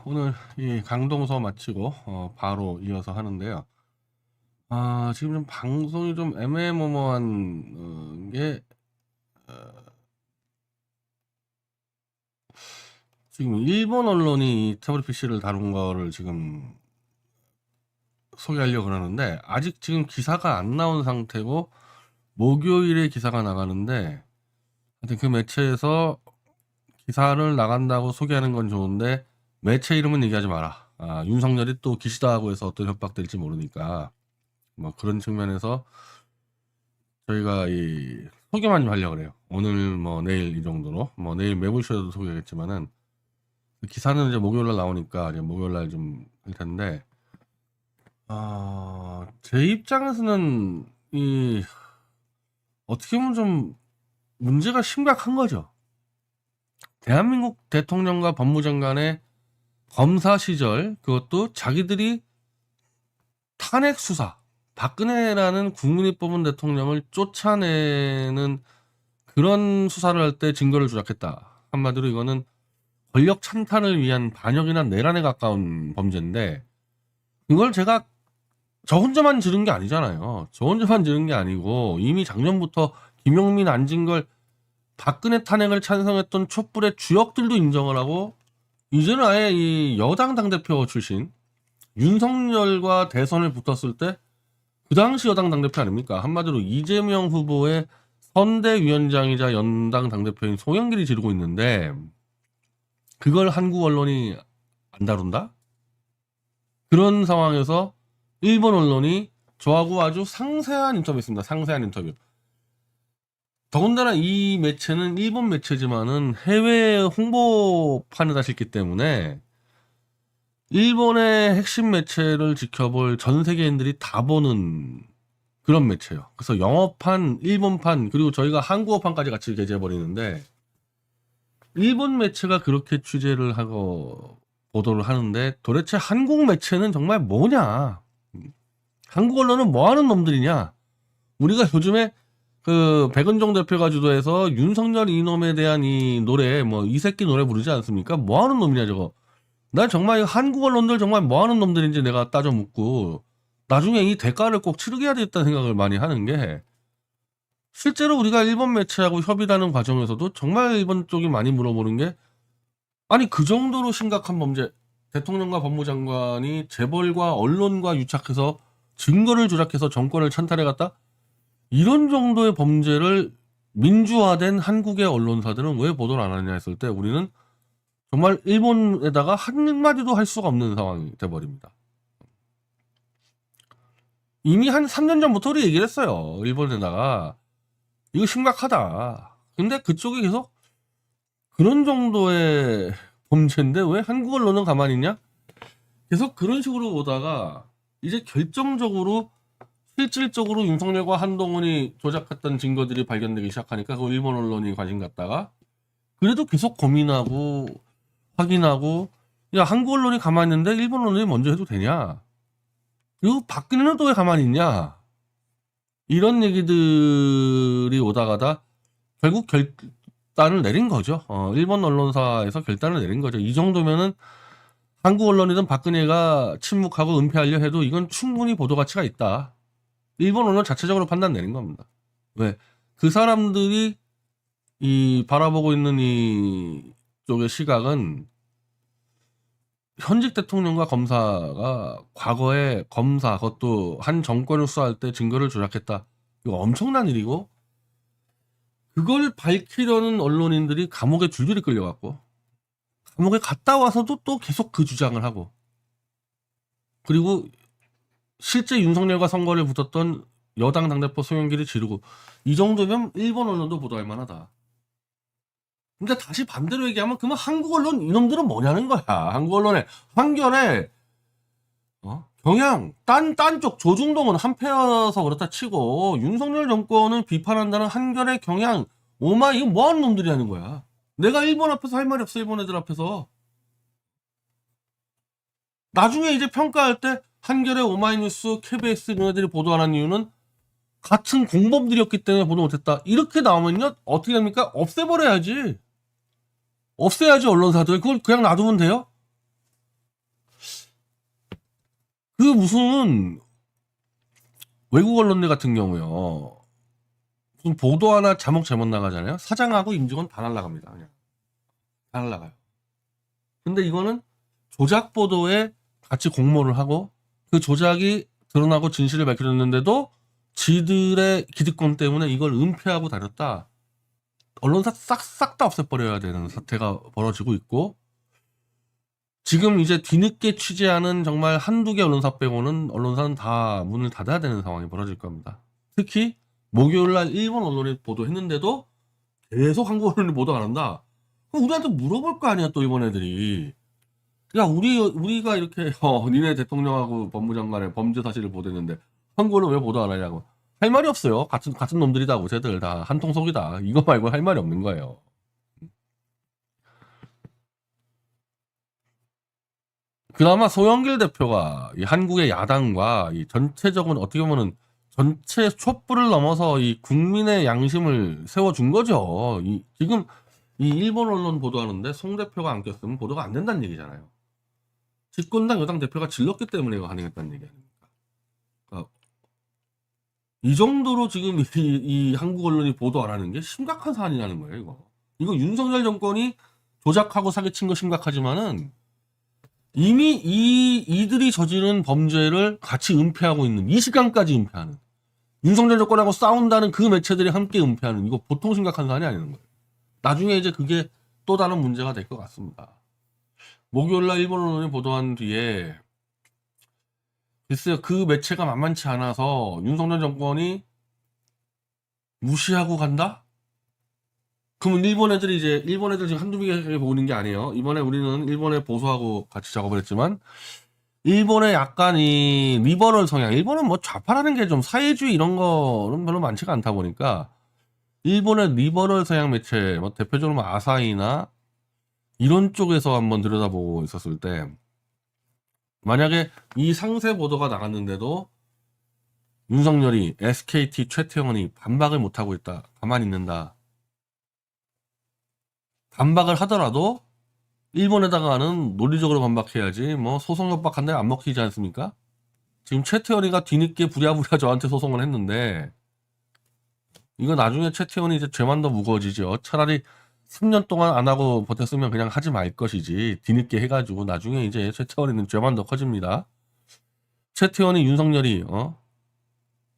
오늘 이 강동서 마치고 바로 이어서 하는데요. 지금 좀 방송이 좀 애매모호한 게 지금 일본 언론이 이 태블릿 PC를 다룬 거를 지금 소개하려고 그러는데 아직 지금 기사가 안 나온 상태고 목요일에 기사가 나가는데 하여튼 그 매체에서 기사를 나간다고 소개하는 건 좋은데 매체 이름은 얘기하지 마라. 윤석열이 또 기시다하고 해서 어떤 협박될지 모르니까 뭐 그런 측면에서 저희가 이 소개만 좀 하려고 그래요. 오늘 뭐 내일 이 정도로 뭐 내일 매불쇼에도 소개하겠지만은 기사는 이제 목요일날 나오니까 이제 목요일날 좀 할 텐데 제 입장에서는 이 어떻게 보면 좀 문제가 심각한 거죠. 대한민국 대통령과 법무장관의 검사 시절 그것도 자기들이 탄핵 수사 박근혜라는 국민이 뽑은 대통령을 쫓아내는 그런 수사를 할 때 증거를 조작했다. 한마디로 이거는 권력 찬탈을 위한 반역이나 내란에 가까운 범죄인데 이걸 제가 저 혼자만 지른 게 아니잖아요. 저 혼자만 지른 게 아니고 이미 작년부터 김용민, 안진걸, 박근혜 탄핵을 찬성했던 촛불의 주역들도 인정을 하고 이제는 아예 이 여당 당대표 출신 윤석열과 대선을 붙었을 때 그 당시 여당 당대표 아닙니까? 한마디로 이재명 후보의 선대위원장이자 연당 당대표인 송영길이 지르고 있는데 그걸 한국 언론이 안 다룬다? 그런 상황에서 일본 언론이 저하고 아주 상세한 인터뷰했습니다. 상세한 인터뷰. 더군다나 이 매체는 일본 매체지만은 해외 홍보판에다 싣기 때문에 일본의 핵심 매체를 지켜볼 전 세계인들이 다 보는 그런 매체예요. 그래서 영어판, 일본판, 그리고 저희가 한국어판까지 같이 게재해버리는데 일본 매체가 그렇게 취재를 하고 보도를 하는데 도대체 한국 매체는 정말 뭐냐? 한국 언론은 뭐하는 놈들이냐? 우리가 요즘에 그 백은종 대표가 주도해서 윤석열 이놈에 대한 이 노래 뭐 이 새끼 노래 부르지 않습니까? 뭐하는 놈이냐 저거? 난 정말 한국 언론들 정말 뭐하는 놈들인지 내가 따져 묻고 나중에 이 대가를 꼭 치르게 해야 되겠다는 생각을 많이 하는 게 실제로 우리가 일본 매체하고 협의하는 과정에서도 정말 일본 쪽이 많이 물어보는 게 아니 그 정도로 심각한 범죄 대통령과 법무장관이 재벌과 언론과 유착해서 증거를 조작해서 정권을 찬탈해갔다? 이런 정도의 범죄를 민주화된 한국의 언론사들은 왜 보도를 안 하냐 했을 때 우리는 정말 일본에다가 한마디도 할 수가 없는 상황이 돼버립니다. 이미 한 3년 전부터 우리 얘기를 했어요. 일본에다가 이거 심각하다. 근데 그쪽이 계속 그런 정도의 범죄인데 왜 한국 언론은 가만히 있냐? 계속 그런 식으로 보다가 이제 결정적으로 실질적으로 윤석열과 한동훈이 조작했던 증거들이 발견되기 시작하니까 그 일본 언론이 관심 갖다가 그래도 계속 고민하고 확인하고 야 한국 언론이 가만히 있는데 일본 언론이 먼저 해도 되냐? 그리고 박근혜는 또 왜 가만히 있냐? 이런 얘기들이 오다가다 결국 결단을 내린 거죠. 일본 언론사에서 결단을 내린 거죠. 이 정도면은 한국 언론이든 박근혜가 침묵하고 은폐하려 해도 이건 충분히 보도 가치가 있다. 일본 언론 자체적으로 판단 내린 겁니다. 왜? 그 사람들이 이 바라보고 있는 이 쪽의 시각은 현직 대통령과 검사가 과거에 검사 그것도 한 정권을 수사할 때 증거를 조작했다. 이거 엄청난 일이고 그걸 밝히려는 언론인들이 감옥에 줄줄이 끌려갔고 감옥에 갔다 와서도 또 계속 그 주장을 하고 그리고 실제 윤석열과 선거를 붙었던 여당 당대표 송영길이 지르고 이 정도면 일본 언론도 보도할 만하다. 근데 다시 반대로 얘기하면 그러면 한국 언론 이놈들은 뭐냐는 거야. 한국 언론에 한겨레 경향 딴 쪽 조중동은 한패여서 그렇다 치고 윤석열 정권을 비판한다는 한겨레 경향 오마 이거 뭐하는 놈들이 하는 거야. 내가 일본 앞에서 할 말이 없어. 일본 애들 앞에서 나중에 이제 평가할 때 한겨레 오마이뉴스 KBS 이런 애들이 보도 안 한 이유는 같은 공범들이었기 때문에 보도 못했다. 이렇게 나오면요 어떻게 합니까? 없애버려야지. 없애야지 언론사들. 그걸 그냥 놔두면 돼요? 그 무슨 외국 언론들 같은 경우요. 무슨 보도 하나 자막 잘못 나가잖아요. 사장하고 임직원 다 날라갑니다. 그냥 다 날라가요. 근데 이거는 조작 보도에 같이 공모를 하고 그 조작이 드러나고 진실을 밝혀졌는데도 지들의 기득권 때문에 이걸 은폐하고 다녔다. 언론사 싹 다 없애버려야 되는 사태가 벌어지고 있고, 지금 이제 뒤늦게 취재하는 정말 한두 개 언론사 빼고는 언론사는 다 문을 닫아야 되는 상황이 벌어질 겁니다. 특히 목요일날 일본 언론이 보도했는데도 계속 한국 언론이 보도 안 한다. 그럼 우리한테 물어볼 거 아니야, 또 일본 애들이. 야, 우리가 이렇게 니네 대통령하고 법무장관의 범죄 사실을 보도했는데 한국 언론 왜 보도 안 하냐고. 할 말이 없어요. 같은 놈들이다고. 쟤들 다 한통속이다. 이거 말고 할 말이 없는 거예요. 그나마 소영길 대표가 이 한국의 야당과 이 전체적인 어떻게 보면은 전체 촛불을 넘어서 이 국민의 양심을 세워준 거죠. 지금 이 일본 언론 보도하는데 송 대표가 안 꼈으면 보도가 안 된다는 얘기잖아요. 집권당 여당 대표가 질렀기 때문에 이거 가능했다는 얘기 아닙니까? 그러니까 이 정도로 지금 이 한국 언론이 보도 안 하는 게 심각한 사안이라는 거예요, 이거. 이거 윤석열 정권이 조작하고 사기친 거 심각하지만은 이미 이들이 저지른 범죄를 같이 은폐하고 있는, 이 시간까지 은폐하는, 윤석열 정권하고 싸운다는 그 매체들이 함께 은폐하는, 이거 보통 심각한 사안이 아니는 거예요. 나중에 이제 그게 또 다른 문제가 될 것 같습니다. 목요일날 일본 언론이 보도한 뒤에 글쎄요, 그 매체가 만만치 않아서 윤석열 정권이 무시하고 간다? 그러면 일본 애들 지금 한두 개 보고 있는 게 아니에요. 이번에 우리는 일본에 보수하고 같이 작업을 했지만, 일본의 약간 이 리버럴 성향, 일본은 뭐 좌파라는 게 좀 사회주의 이런 거는 별로 많지가 않다 보니까, 일본의 리버럴 성향 매체, 뭐 대표적으로 뭐 아사히나 이런 쪽에서 한번 들여다보고 있었을 때, 만약에 이 상세 보도가 나갔는데도 윤석열이, SKT 최태원이 반박을 못하고 있다, 가만히 있는다. 반박을 하더라도 일본에다가는 논리적으로 반박해야지 뭐 소송 협박한데 안 먹히지 않습니까? 지금 최태원이가 뒤늦게 부랴부랴 저한테 소송을 했는데 이거 나중에 최태원이 이제 죄만 더 무거워지죠. 차라리 3년 동안 안 하고 버텼으면 그냥 하지 말 것이지, 뒤늦게 해가지고 나중에 이제 최태원이는 죄만 더 커집니다. 최태원이, 윤석열이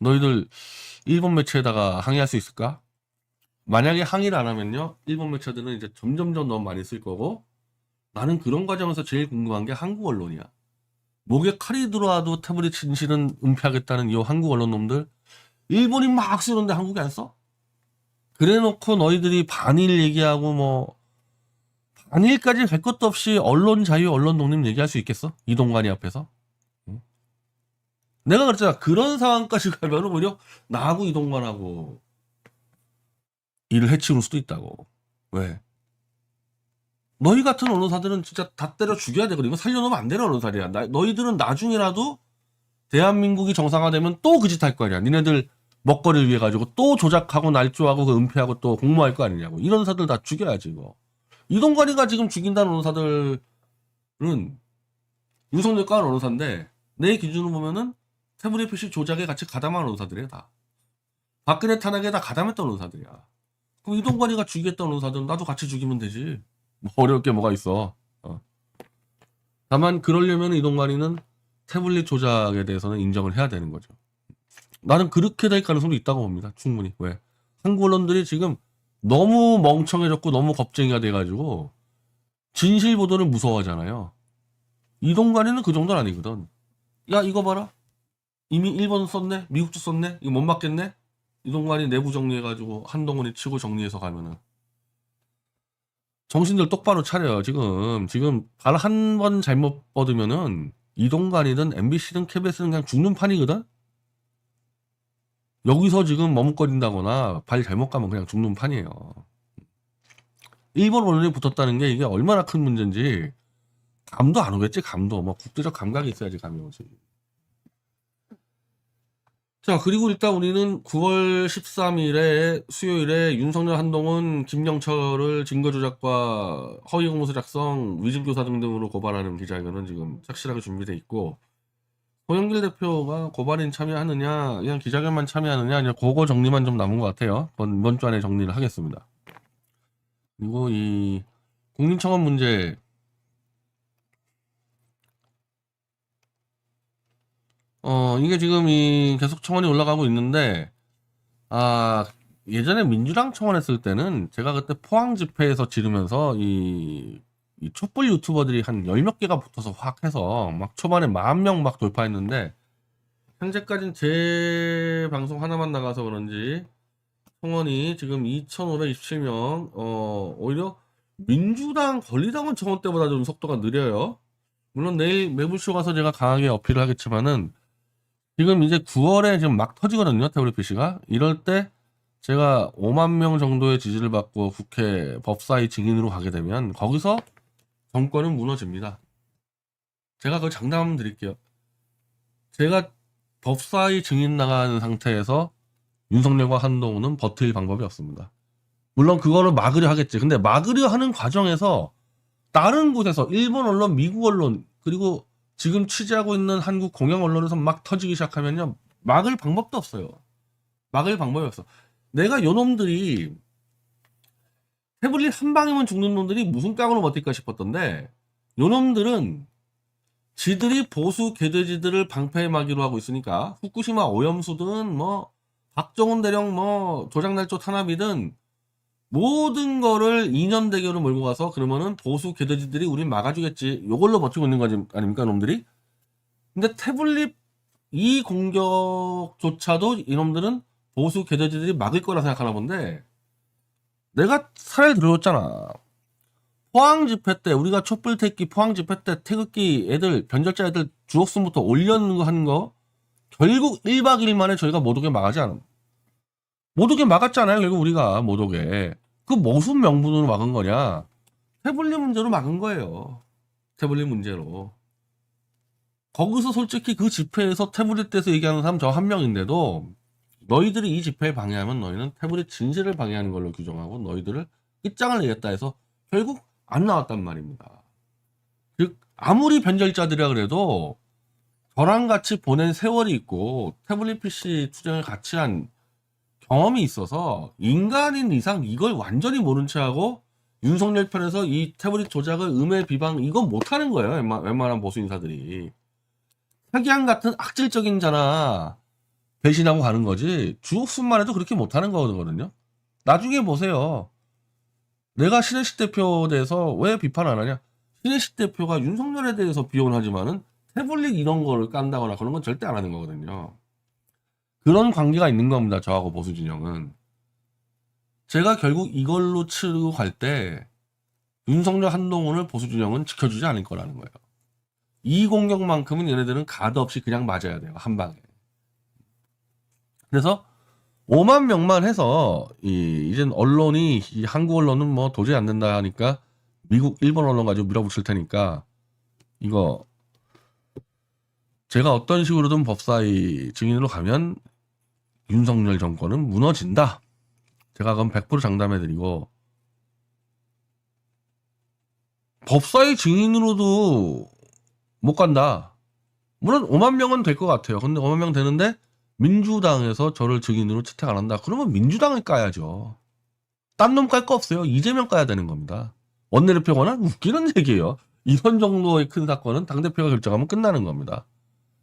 너희들 일본 매체에다가 항의할 수 있을까? 만약에 항의를 안 하면요, 일본 매체들은 이제 점점점 너무 많이 쓸 거고, 나는 그런 과정에서 제일 궁금한 게 한국 언론이야. 목에 칼이 들어와도 태블릿 진실은 은폐하겠다는 이 한국 언론 놈들, 일본이 막 쓰는데 한국이 안 써? 그래놓고 너희들이 반일 얘기하고 뭐 반일까지 갈 것도 없이 언론 자유, 언론 독립 얘기할 수 있겠어? 이동관이 앞에서? 응? 내가 그랬잖아. 그런 상황까지 가면 오히려 나하고 이동관하고 일을 해치울 수도 있다고. 왜? 너희 같은 언론사들은 진짜 다 때려 죽여야 되거든. 이거 살려놓으면 안 되는 언론사들이야. 너희들은 나중이라도 대한민국이 정상화되면 또 그 짓 할 거 아니야. 니네들 먹거리를 위해 가지고 또 조작하고 날조하고 그 은폐하고 또 공모할 거 아니냐고. 이런 사들 다 죽여야지 이거. 이동관이가 지금 죽인다는 언론사들은 윤석열 과 언론사인데 내 기준으로 보면은 태블릿 PC 조작에 같이 가담한 언론사들이야 다. 박근혜 탄핵에 다 가담했던 언론사들이야. 그럼 이동관이가 죽이겠다는 언론사들은 나도 같이 죽이면 되지. 뭐 어려울 게 뭐가 있어. 다만 그러려면 이동관이는 태블릿 조작에 대해서는 인정을 해야 되는 거죠. 나는 그렇게 될 가능성도 있다고 봅니다. 충분히. 왜? 한국 언론들이 지금 너무 멍청해졌고 너무 겁쟁이가 돼가지고 진실 보도를 무서워하잖아요. 이동관이는 그 정도는 아니거든. 야, 이거 봐라. 이미 일본 썼네? 미국도 썼네? 이거 못 맞겠네? 이동관이 내부 정리해가지고 한동훈이 치고 정리해서 가면은. 정신들 똑바로 차려요. 지금 발 한 번 잘못 뻗으면은 이동관이든 MBC든 KBS든 그냥 죽는 판이거든? 여기서 지금 머뭇거린다거나 발 잘못 가면 그냥 죽는 판이에요. 일본 언론이 붙었다는 게 이게 얼마나 큰 문제인지 감도 안 오겠지. 감도 뭐 국제적 감각이 있어야지 감이 오지. 자, 그리고 일단 우리는 9월 13일에 수요일에 윤석열, 한동훈, 김영철을 증거 조작과 허위 공문서 작성, 위증 교사 등등으로 고발하는 기자회견은 지금 착실하게 준비돼 있고, 고영길 대표가 고발인 참여하느냐, 그냥 기자회견만 참여하느냐, 이제 그거 정리만 좀 남은 것 같아요. 이번 주 안에 정리를 하겠습니다. 그리고 이 국민청원 문제, 이게 지금 계속 청원이 올라가고 있는데, 아, 예전에 민주당 청원했을 때는 제가 그때 포항 집회에서 지르면서 이 촛불 유튜버들이 한 열 몇 개가 붙어서 확 해서 막 초반에 10,000명 막 돌파했는데, 현재까지는 제 방송 하나만 나가서 그런지 청원이 지금 2,527명, 오히려 민주당 권리당원 청원 때보다 좀 속도가 느려요. 물론 내일 매불쇼 가서 제가 강하게 어필을 하겠지만은 지금 이제 9월에 지금 막 터지거든요. 태블릿 PC가. 이럴 때 제가 5만 명 정도의 지지를 받고 국회 법사위 증인으로 가게 되면 거기서 정권은 무너집니다. 제가 그 장담 드릴게요. 제가 법사위 증인 나가는 상태에서 윤석열과 한동훈은 버틸 방법이 없습니다. 물론 그거를 막으려 하겠지. 근데 막으려 하는 과정에서 다른 곳에서 일본 언론, 미국 언론, 그리고 지금 취재하고 있는 한국 공영 언론에서 막 터지기 시작하면요. 막을 방법도 없어요. 막을 방법이 없어. 내가 요놈들이 태블릿 한 방이면 죽는 놈들이 무슨 깡으로 버틸까 싶었던데 요놈들은 지들이 보수 개돼지들을 방패막이로 하고 있으니까 후쿠시마 오염수든 뭐 박정훈 대령 뭐 조작날조 탄압이든 모든 거를 이념 대결로 몰고 가서 그러면은 보수 개돼지들이 우린 막아주겠지. 요걸로 버티고 있는 거지 아닙니까 놈들이? 근데 태블릿 이 공격조차도 이놈들은 보수 개돼지들이 막을 거라 생각하나 본데 내가 사례를 들어줬잖아. 포항 집회 때 우리가 촛불 태극기 포항 집회 때 태극기 애들 변절자 애들 주옥순부터 올려는 거 하는 거 결국 1박 2일 만에 저희가 못 오게 막았지 않아? 못 오게 막았잖아요. 결국 우리가 못 오게. 그 무슨 명분으로 막은 거냐? 태블릿 문제로 막은 거예요. 태블릿 문제로. 거기서 솔직히 그 집회에서 태블릿 대해서 얘기하는 사람 저 한 명인데도 너희들이 이 집회에 방해하면 너희는 태블릿 진실을 방해하는 걸로 규정하고 너희들을 입장을 내겠다 해서 결국 안 나왔단 말입니다. 즉 아무리 변절자들이라 그래도 저랑 같이 보낸 세월이 있고 태블릿 PC 투쟁을 같이 한 경험이 있어서 인간인 이상 이걸 완전히 모른 채 하고 윤석열 편에서 이 태블릿 조작을 음해 비방 이건 못하는 거예요. 웬만한 보수 인사들이. 사기한 같은 악질적인 자나 배신하고 가는 거지 주옥순만 해도 그렇게 못하는 거거든요. 나중에 보세요. 내가 신혜식 대표에 대해서 왜 비판 안 하냐? 신혜식 대표가 윤석열에 대해서 비혼하지만은 태블릿 이런 거를 깐다거나 그런 건 절대 안 하는 거거든요. 그런 관계가 있는 겁니다. 저하고 보수 진영은. 제가 결국 이걸로 치르고 갈 때 윤석열 한동훈을 보수 진영은 지켜주지 않을 거라는 거예요. 이 공격만큼은 얘네들은 가드 없이 그냥 맞아야 돼요. 한 방에. 그래서 5만 명만 해서 이젠 언론이 이 한국 언론은 뭐 도저히 안 된다 하니까 미국, 일본 언론 가지고 밀어붙일 테니까 이거 제가 어떤 식으로든 법사위 증인으로 가면 윤석열 정권은 무너진다. 제가 그럼 100% 장담해드리고 법사위 증인으로도 못 간다. 물론 5만 명은 될 것 같아요. 근데 5만 명 되는데 민주당에서 저를 증인으로 채택 안 한다. 그러면 민주당을 까야죠. 딴 놈 깔 거 없어요. 이재명 까야 되는 겁니다. 원내대표 권한 웃기는 얘기예요. 이런 정도의 큰 사건은 당대표가 결정하면 끝나는 겁니다.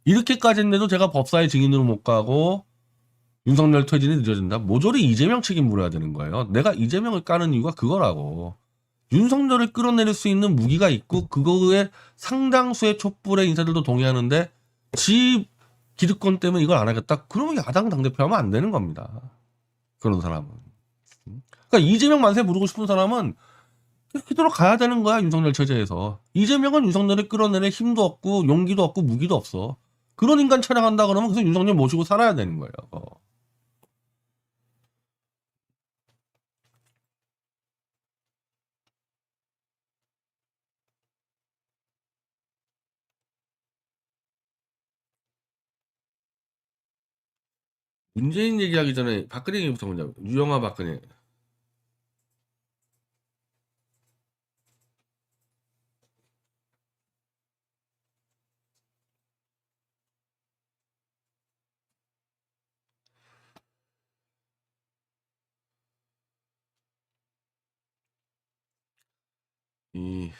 이렇게까지 했는데도 제가 법사위 증인으로 못 가고 윤석열 퇴진이 늦어진다. 모조리 이재명 책임 물어야 되는 거예요. 내가 이재명을 까는 이유가 그거라고. 윤석열을 끌어내릴 수 있는 무기가 있고 그거에 상당수의 촛불의 인사들도 동의하는데 지 기득권 때문에 이걸 안 하겠다. 그러면 야당 당대표 하면 안 되는 겁니다. 그런 사람은. 그러니까 이재명 만세 부르고 싶은 사람은 그대로 가야 되는 거야. 윤석열 체제에서. 이재명은 윤석열을 끌어내릴 힘도 없고 용기도 없고 무기도 없어. 그런 인간 촬영한다 그러면 그래서 윤석열 모시고 살아야 되는 거예요. 문재인 얘기하기 전에 박근혜 얘기부터 먼저. 유영아 박근혜. 이